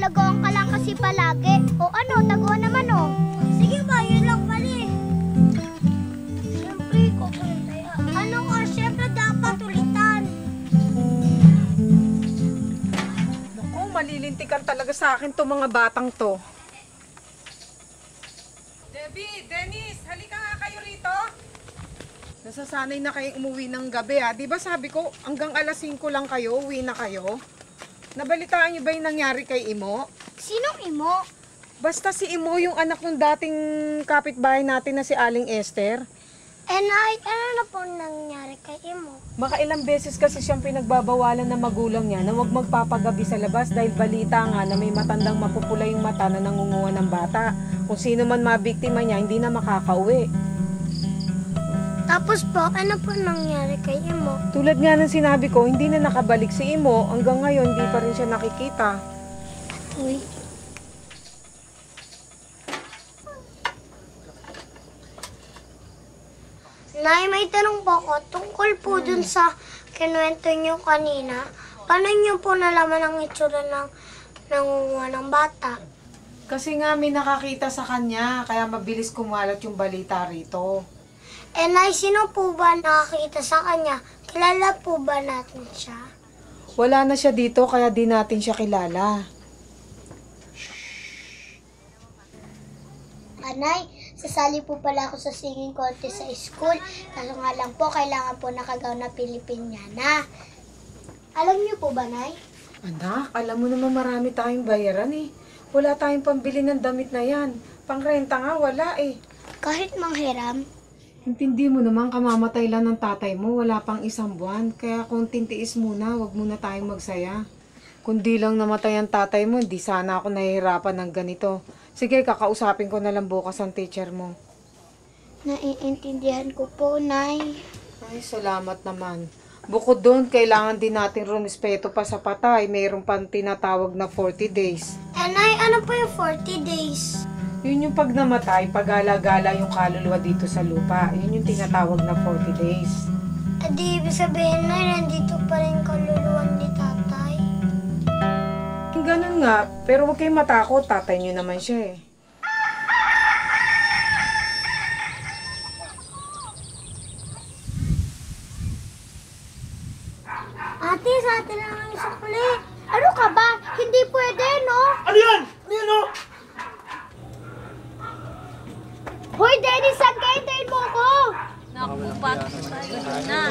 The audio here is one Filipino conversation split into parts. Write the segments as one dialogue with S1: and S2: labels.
S1: Lalagoan ka lang kasi palagi. O ano, taguan naman o. Sige ba, yun lang pali. Siyempre, kukulitaya. Ano o, siyempre dapat ulitan.
S2: Naku, malilintikan talaga sa akin to mga batang to. Debbie, Dennis, halika nga kayo rito. Nasasanay na kayong umuwi ng gabi ha. Di ba sabi ko, hanggang alas 5 lang kayo, uwi na kayo? Nabalitaan niyo ba yung nangyari kay Imo?
S1: Sinong imo?
S2: Basta si Imo yung anak ng dating kapitbahay natin na si Aling Esther.
S1: Nay, ano na po nangyari kay imo?
S2: Makailang beses kasi siyang pinagbabawalan ng magulang niya na huwag magpapagabi sa labas dahil balita nga na may matandang mapupula yung mata na nangunguha ng bata. Kung sino man mabiktima niya, hindi na makakauwi.
S1: Tapos po, ano po nangyari kay imo?
S2: Tulad nga ng sinabi ko, hindi na nakabalik si Imo. Hanggang ngayon, hindi pa rin siya nakikita.
S1: Uy. Nay, may tanong po ako tungkol po dun sa kinuwento niyo kanina. Paano niyo po nalaman ang itsura ng nangunguha ng bata?
S2: Kasi nga may nakakita sa kanya, kaya mabilis kumalat yung balita rito.
S1: Nay, sino po ba nakakita sa kanya? Kilala po ba natin siya?
S2: Wala na siya dito, kaya di natin siya kilala.
S1: Anay, sasali po pala ako sa singing contest sa school. Kaso nga lang po, kailangan po nakagaw na Pilipiniana. Alam niyo po ba, Nay?
S2: Anak, alam mo naman marami tayong bayaran eh. Wala tayong pambili ng damit na yan. Pangrenta nga, wala eh.
S1: Kahit manghiram,
S2: Intindi mo naman, kamamatay lang ng tatay mo, wala pang 1 buwan. Kaya kung tintiis muna, wag muna tayong magsaya. Kung di lang namatay ang tatay mo, hindi sana ako nahihirapan ng ganito. Sige, kakausapin ko na lang bukas ang teacher mo.
S1: naiintindihan ko po, Nay.
S2: Ay, salamat naman. Bukod doon, kailangan din natin rumispeto pa sa patay. Mayroon pang tinatawag na 40 days.
S1: Nay, ano po yung 40 days?
S2: Yun yung pag namatay, pag-gala-gala yung kaluluwa dito sa lupa. Yun yung tinatawag na 40 days.
S1: Di ibig sabihin, Nay, nandito pa rin kaluluwan ni tatay.
S2: Ganun nga, pero huwag kayong matakot, tatay nyo naman siya eh.
S1: Ate, sa atin na lang yung sukli. Ano ka ba? Hindi pwede, no?
S3: Ano yan? Ano yan, no?
S1: Hoy, Dennis, saan ka? Hintayin mo ko!
S4: Naku, ba't tayo na?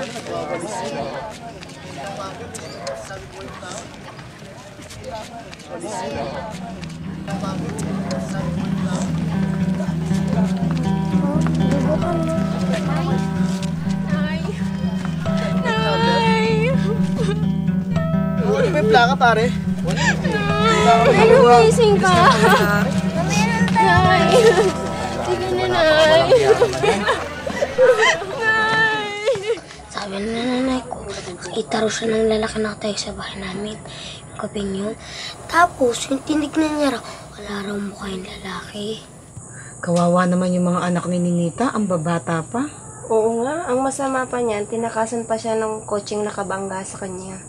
S3: Ano ba yung plaka, pare?
S4: Ay, humising ka. Nay. Sige na, Nay.
S1: Sabi na nanay ko, nakita raw siya ng lalaki na tayo sa bahay namin. Yung gabing yun. Tapos, yung tinignan niya raw, wala raw mukha yung lalaki.
S2: Kawawa naman yung mga anak ni Ninita, ang babata pa.
S5: Oo nga, ang masama pa niyan, tinakasan pa siya ng kotseng nakabangga sa kanya.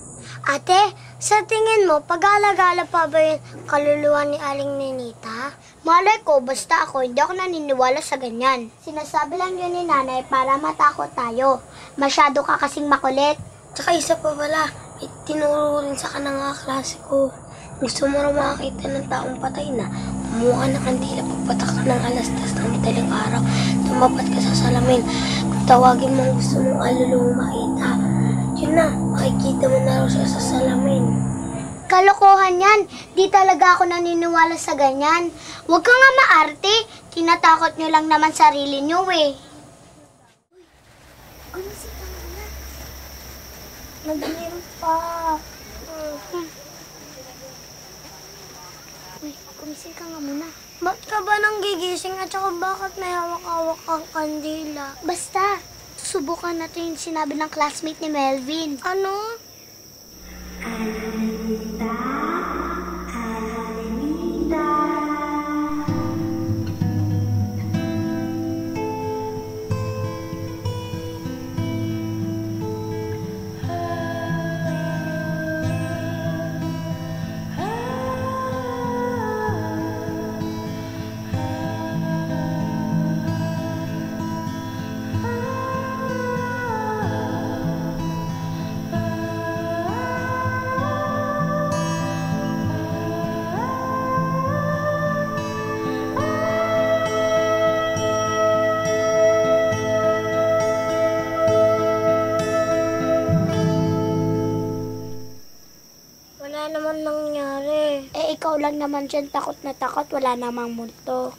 S1: Ate, sa tingin mo, pag-alagala pa ba yung kaluluwa ni Aling Ninita? Malay ko, basta ako, hindi ako naniniwala sa ganyan. Sinasabi lang yun ni nanay para matakot tayo. Masyado ka kasing makulit. Tsaka isa pa pala, may tinuro rin sa kanang klase ko. Gusto mo raw makakita ng taong patay na, kumuha ka ng kandila, pagpatak ka ng alastas ng madaling araw, tumapat ka sa salamin. Kung tawagin mo ang gusto mong alulong makita, yun na, makikita mo na raw siya sa salamin. Kalokohan yan. Di talaga ako naniniwala sa ganyan. Huwag ka nga maarte. Tinatakot nyo lang naman sarili nyo eh. Gumising ka muna. Nag-inom pa. Uy, gumising ka nga muna. Ba't ka ba nang gigising at saka bakit may hawak-hawak kang kandila? Basta, susubukan natin yung sinabi ng classmate ni Melvin. Ano? Wala naman nangyari. Eh, ikaw lang naman dyan takot na takot. Wala namang multo.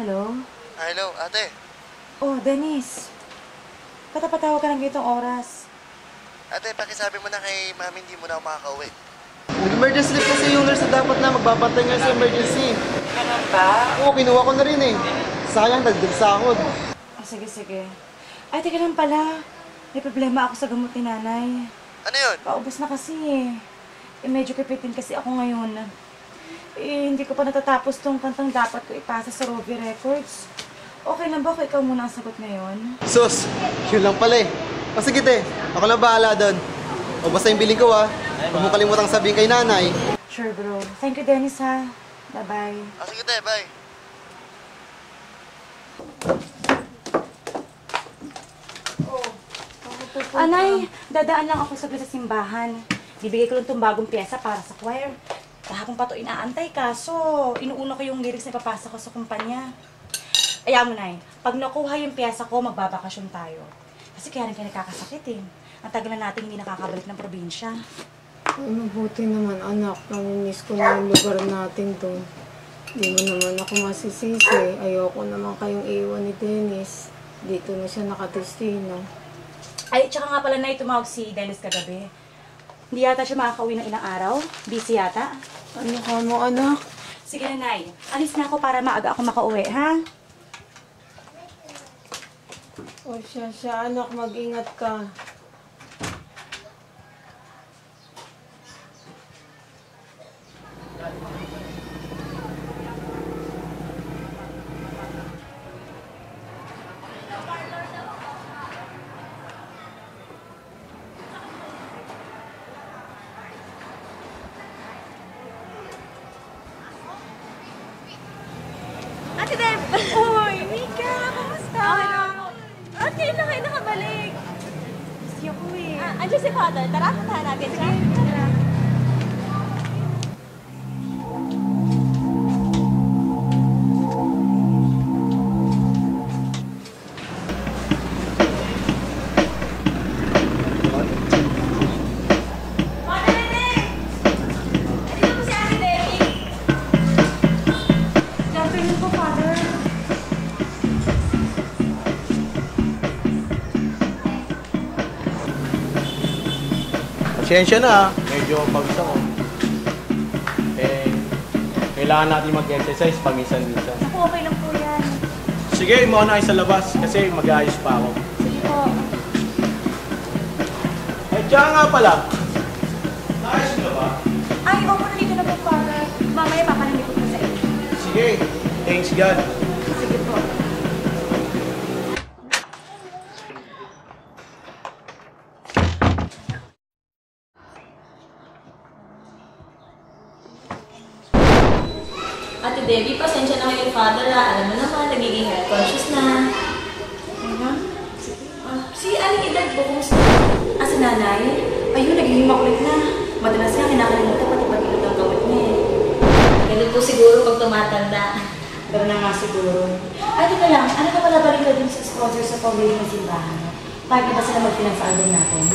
S6: Hello?
S3: Hello, ate.
S6: Oh, Dennis. Patapatawag ka ng ganitong oras.
S3: Ate, pakisabi mo na kay mami hindi mo na ako makakauwi. Emergency leave kasi yung nurse na dapat na magbabantay nga sa emergency.
S6: Ganun ba?
S3: Oo, kinuha ko na rin eh. Sayang, dagdag sahod.
S6: Oh, sige, sige. Ay, teka lang pala. May problema ako sa gamot ni nanay.
S3: Ano yun?
S6: Paubos na kasi eh. Medyo kipitin kasi ako ngayon. Hindi ko pa natatapos tong kantang dapat ko ipasa sa Rovi Records. Okay lang ba kung ikaw muna ang sagot ngayon?
S3: Sus, yun lang pala eh. O sige te, ako na bahala doon. O basta yung biling ko ha. Huwag mo kalimutang sabihin kay nanay.
S6: Sure, bro. Thank you, Dennis, ha. Bye-bye.
S3: O sige te, bye.
S6: Anay, dadaan lang ako saglit sa simbahan. Bibigay ko lang itong bagong pyesa para sa choir. Kahapon pa ito inaantay ka, so inuuna ko yung lyrics na ipapasa ko sa kumpanya. Ayaw mo, Nay. Pag nakuha yung pyesa ko, magbabakasyon tayo. Kasi kaya rin kayo nakakasakit eh. Ang tagal na natin hindi nakakabalik ng probinsya.
S2: Ay, mabuti naman anak. Namimiss ko na yung lugar natin doon. Hindi mo naman ako masisisi. Ayoko naman kayong iwan ni Dennis. Dito na siya nakadestino.
S6: Ay, tsaka nga pala, Nay, tumawag si Dennis kagabi. Hindi yata siya makakauwi ng ilang araw. Busy yata.
S2: Ano ka mo anak?
S6: Sige na, Nay. Alis na ako para maaga ako makauwi, ha?
S2: O siya anak, mag-ingat ka.
S4: Ate Deb! Uy, Mika! Kamusta? At kailan na kayo nakabalik?
S6: Busy ako eh.
S4: Andiyan si Father. Tara, puntahan natin siya. Tara.
S6: Afternoon po, Father.
S7: Pasensya na, medyo pagod ako. Kailangan natin mag-exercise paminsan-minsan.
S6: Ako, okay lang po yan.
S7: Sige, muna kayo sa labas kasi mag-aayos pa ako.
S6: Sige po.
S7: Ay, tsaka nga pala. Naayos mo na ba?
S6: Ay, opo, nandito na po, Father. Mamaya papalamikot ko sa inyo.
S7: Sige, thanks God.
S6: Sige po.
S4: Ate Debbie, pasensya na kayo, Father. Alam mo naman, nagiging health conscious na. Si Aling Edad po, kumusta?
S6: Si nanay? Ayun, nagiging makulit na. Madalas nga kinakalimutan pati pag-ilot ang gamot niya eh.
S4: Ganun po siguro pag tumatanda.
S6: Pero na nga siguro. Ay, teka lang, ano ka pala balik ka dun sa sponsor sa pawili ng simbahan? Bakit na ba sila mag-finance sa album natin?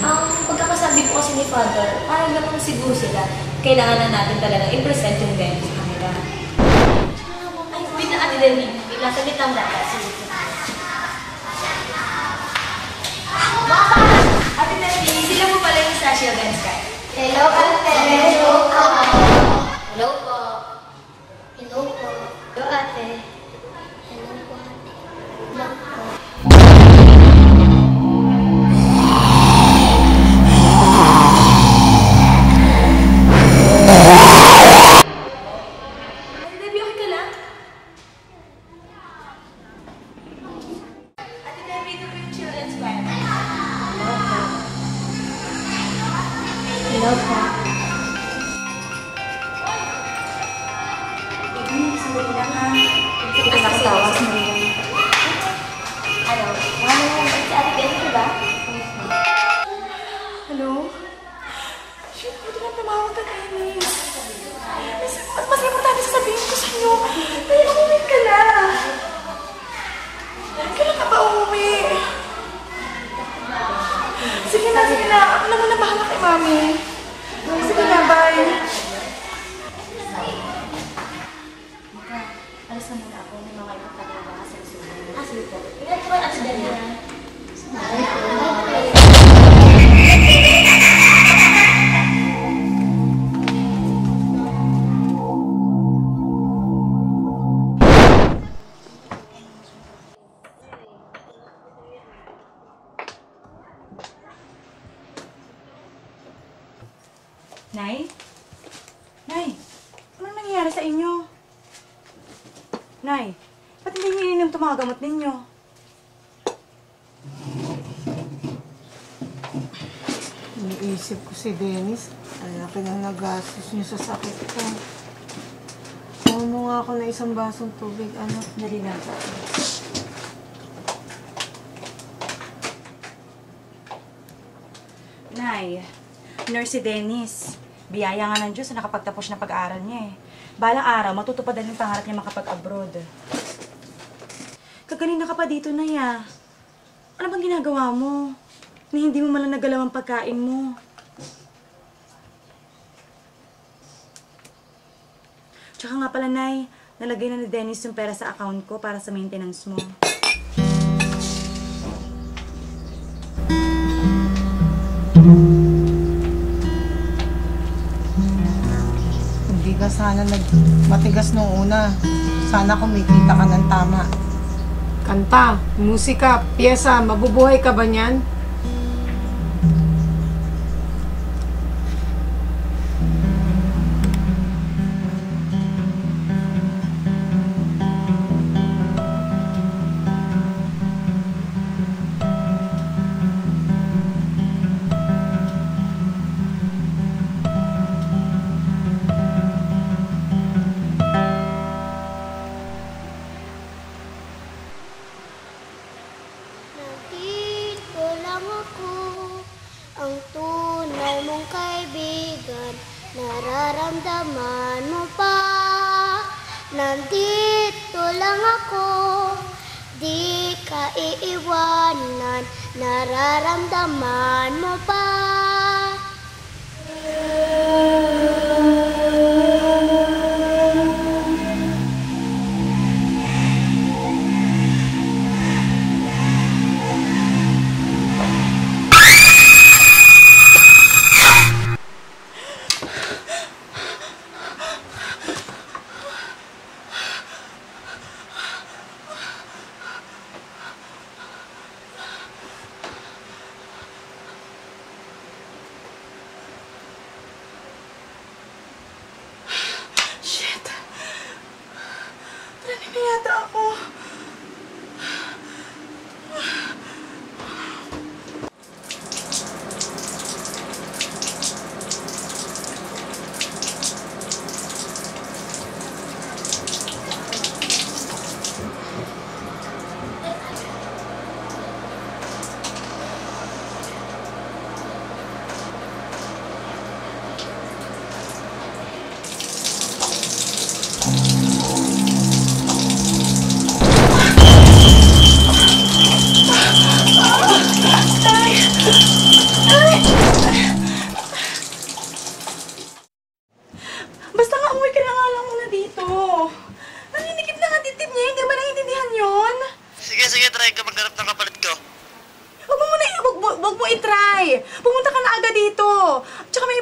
S4: Pagkakasabi po kasi ni Father, parang naman siguro sila, kailangan na natin talaga i-present yung demo sa kanila. Ay, wait na Ate Debbie. Saglit lang data. Sige. Ate Debbie, sila po pala yung Sasha Benz card.
S1: Hello, ate. Hello po.
S4: Hello po.
S1: Hello po.
S4: Hello, ate.
S1: Hello po, ate. Hello po.
S4: Ate Debbie, okay ka lang? Ate Debbie, ito po yung children's choir.
S1: Hello po.
S6: Sandali lang ha. Hindi kita nakatawa sa Maria.
S4: Ano? Si Ate Debbie, diba?
S6: Hello? Shit, buti lang tumawag ka, Dennis. Mas importante sasabihin ko sa inyo. Ay, umuwi ka na. Kailan ka ba umuwi? Sige na, sige na. Ako naman na bahala kay Mami. Sige na, bye. Alas na muna ako. May mga ipagtatrabaho sa susunod.
S4: Sige po. Ingat po, Ate Debbie.
S6: Nay? Nay? Ano nangyayari sa inyo? Nay, ba't hindi niyo ininom itong mga gamot ninyo?
S2: Iniisip ko si Dennis. Ang laki na nagastos niya sa sakit ko. Kuha mo nga ako na isang basong tubig, anak.
S6: Dali lang po. Nay, Nurse si Dennis. Biyaya nga ng Diyos na nakapagtapos na pag-aaral niya eh. Balang araw, matutupad din yung pangarap niya makapag-abroad. Kaganina ka pa dito, Nay ah. Ano bang ginagawa mo? Na hindi mo malang nagalaw ang pagkain mo. Tsaka nga pala, Nay, nalagay na ni Dennis yung pera sa account ko para sa maintenance mo.
S2: Hindi ka sana matigas nung una. Sana kumikita ka ng tama. Kanta, musika, piyesa, mabubuhay ka ba niyan?
S1: Nandito lang ako, ang tunay mong kaibigan. Nararamdaman mo pa? Nandito lang ako, di ka iiwanan. Nararamdaman mo pa?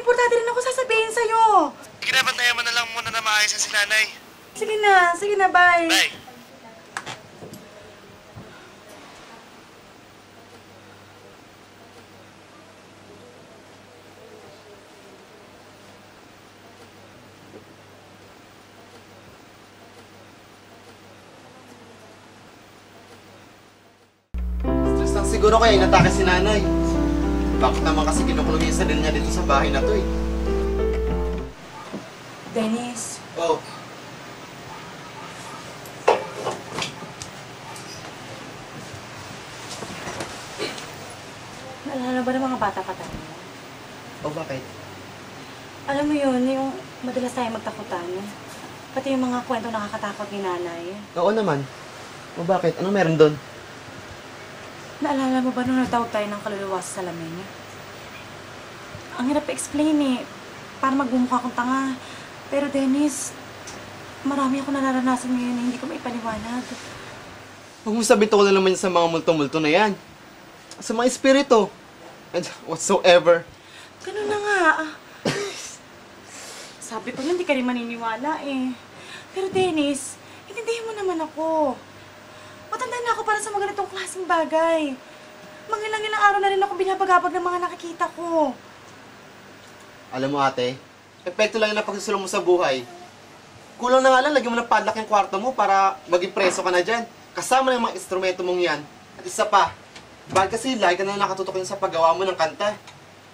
S6: importante rin ako sasabihin sa'yo.
S3: Kinabantayan mo na lang muna na maayos si nanay.
S6: Sige na, bye.
S3: Bye. Stress lang siguro kaya inatake si nanay. Bakit naman kasi kinukulong yung sarili niya dito sa bahay na to eh?
S6: Dennis,
S3: Oh,
S6: naalala ba ng mga bata pa tayo?
S3: bakit?
S6: Alam mo yun, yung madalas tayo magtakutan. Pati yung mga kwento nakakatakot ni nanay.
S3: Oo naman. Bakit? Anong meron doon?
S6: Naalala mo ba nung natawag tayo ng kaluluwa sa salamin? Ang hirap i-explain eh. Para magmumukha akong tanga. Pero Dennis, marami ako nararanasan ngayon na hindi ko maipaliwanag.
S3: Huwag mo sabihin ko na naman sa mga multo-multo na yan. Sa mga espiritu. And whatsoever.
S6: Ganun na nga. Sabi ko na hindi ka rin maniniwala eh. Pero Dennis, intindihin mo naman ako. Matanda na ako para sa mga ganitong klaseng bagay. Mangilang-ilang araw na rin ako binabagabag ng mga nakikita ko.
S3: Alam mo ate, epekto lang yung napagsusulong mo sa buhay. Kulang na nga lang, lagyan mo ng padlock yung kwarto mo para maging preso ka na dyan. Kasama na yung mga instrumento mong yan. At isa pa, bakit kasi lagi ka na nakatutok yun sa paggawa mo ng kanta.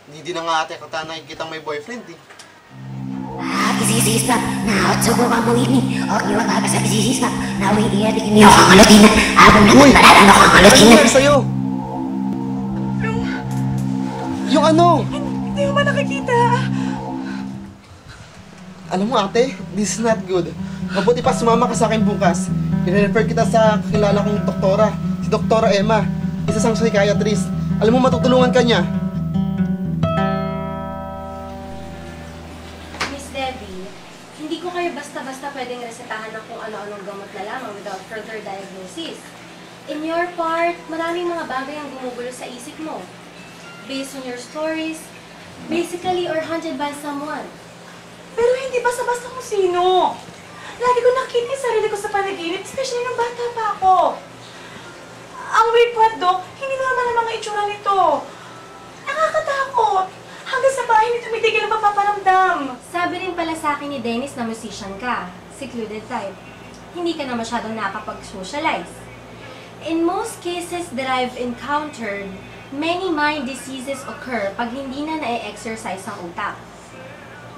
S3: Hindi na nga ate kata nakikita may boyfriend eh. Uy! Ano nangyari sa'yo? Yung ano?
S6: Hindi mo ba nakikita?
S3: Alam mo ate, this is not good. Mabuti pa sumama ka sa akin bukas. I-refer kita sa kakilala kong doktora, si Doktora Emma, isa sang psychiatrist. Alam mo matutulungan ka niya.
S4: Miss Debbie, hindi ko kayo basta-basta pwedeng resetahan ng kung ano-anong gamot na lamang without further diagnosis. In your part, maraming mga bagay ang gumugulo sa isip mo. Based on your stories, basically or haunted by someone.
S6: Pero hindi basta-basta kung sino. Lagi ko nakita yung sarili ko sa panaginip, especially nung bata pa ako. Ang weird part, Dok, hindi naman ang mga itsura nito. Nakakatakot. Hanggang sa bahay nito tumitigil ang paparamdam.
S4: Sabi rin pala sa akin ni Dennis na musician ka, secluded type. Hindi ka na masyadong nakapag-socialize. In most cases that I've encountered, many mind diseases occur pag hindi na na-exercise ang utak.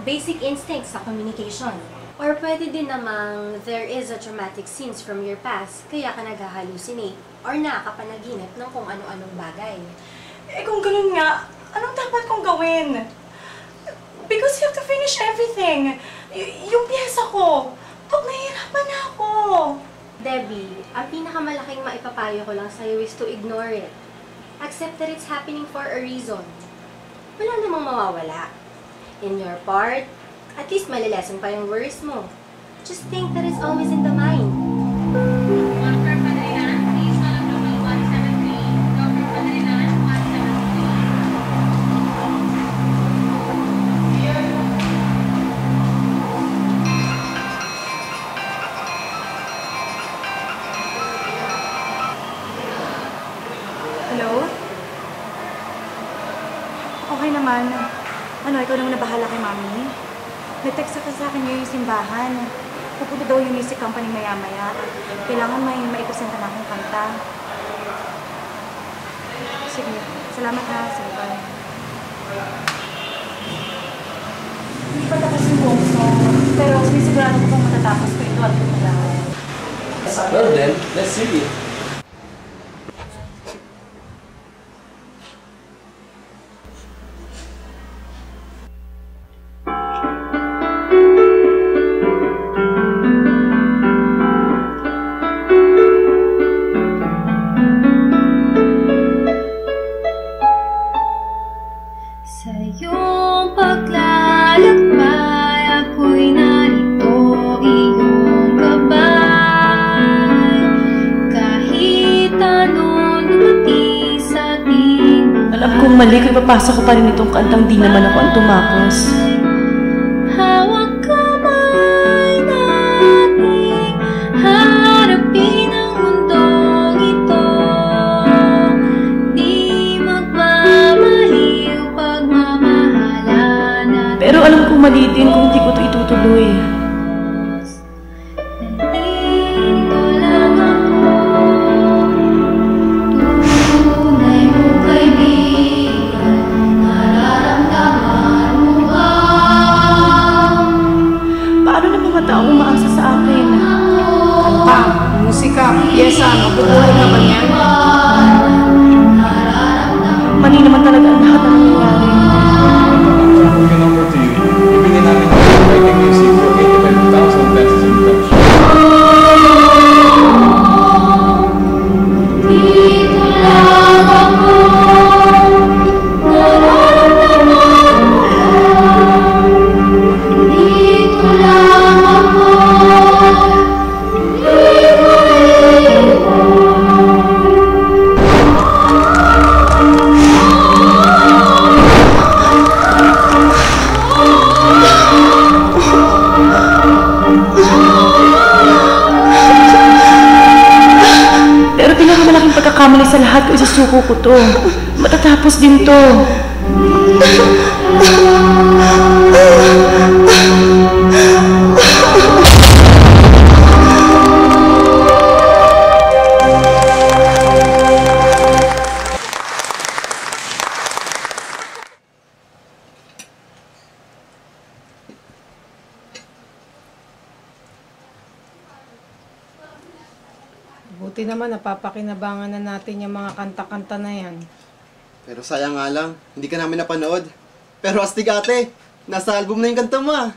S4: Basic instincts sa communication. Or pwede din namang there is a traumatic scenes from your past, kaya ka nag-hallucinate or nakakapanaginip ng kung ano-anong bagay.
S6: Eh kung ganun nga, anong dapat kong gawin? Because you have to finish everything. Yung piyesa ko. Dok, nahihirapan na ako.
S4: Debbie, ang pinakamalaking maipapayo ko lang sa'yo is to ignore it. Accept that it's happening for a reason. Wala namang mawawala. In your part, at least malilesen pa yung worries mo. Just think that it's always in the mind.
S8: Dr. Padrilan, please call up local 173. Dr. Padrilan, 173.
S6: Hello? Okay naman. Ano, ikaw naman na bahala kay Mami? Nag-text ka sa akin ngayon yung simbahan. Pupunta daw yung music company maya-maya. Kailangan may maipresenta na akong kanta. Sige, salamat ha. Sige, bye. Hindi pa tapos yung buong song. Pero sinisigurado ko kung matatapos ko ito at kung lahat.
S7: Well then, let's see it.
S8: Sa iyong paglalakbay, ako'y narito, iyong gabay. Kahit anong dumating sa ating buhay.
S6: Alam ko talagang mali kung ipapasa ko pa rin itong kantang di naman ako ang tumapos.
S8: Hawak kamay nating harapin ang mundong ito. Di magmamaliw pagmamahalan natin.
S6: Pero alam kong mali din kung di ko ito itutuloy.
S8: Nandito lang ako, tunay mong kaibigan, nararamdaman mo ba?
S6: Paano na mga tao umaasa sa akin?
S2: Kanta, musika, piyesa, mabubuhay ka ba niyan?
S6: Mali naman talaga ang lahat na nangyayari.
S7: Yung number to you, ibigay namin yung writing music for 85,000 pesos in cash.
S8: Dito lang ako, nararamdaman mo ba? Dito lang ako,
S6: Pero pinakamalaking pagkakamali sa lahat ko, isusuko ko to. Matatapos din to.
S2: Buti naman napapakinabangan na natin yung mga kanta-kanta na yan.
S3: Pero sayang nga lang, hindi ka namin napanood. Pero astig ate, nasa album na yung kanta mo ah.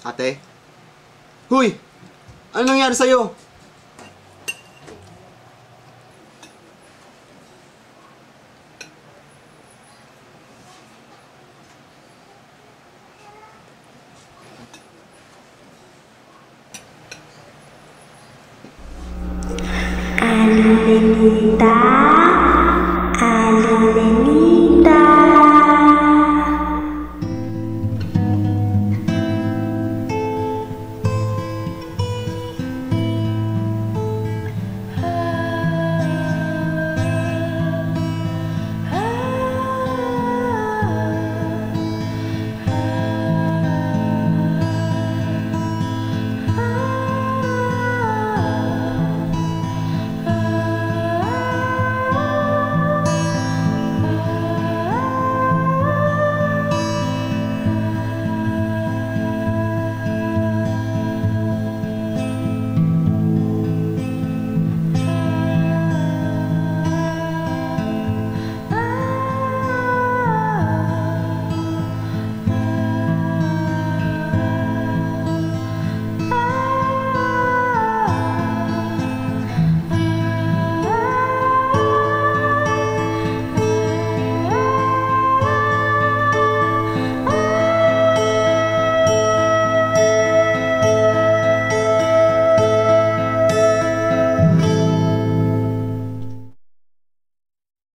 S3: Ate? Huy! Ano nangyari sa'yo?
S1: Aling Nenita,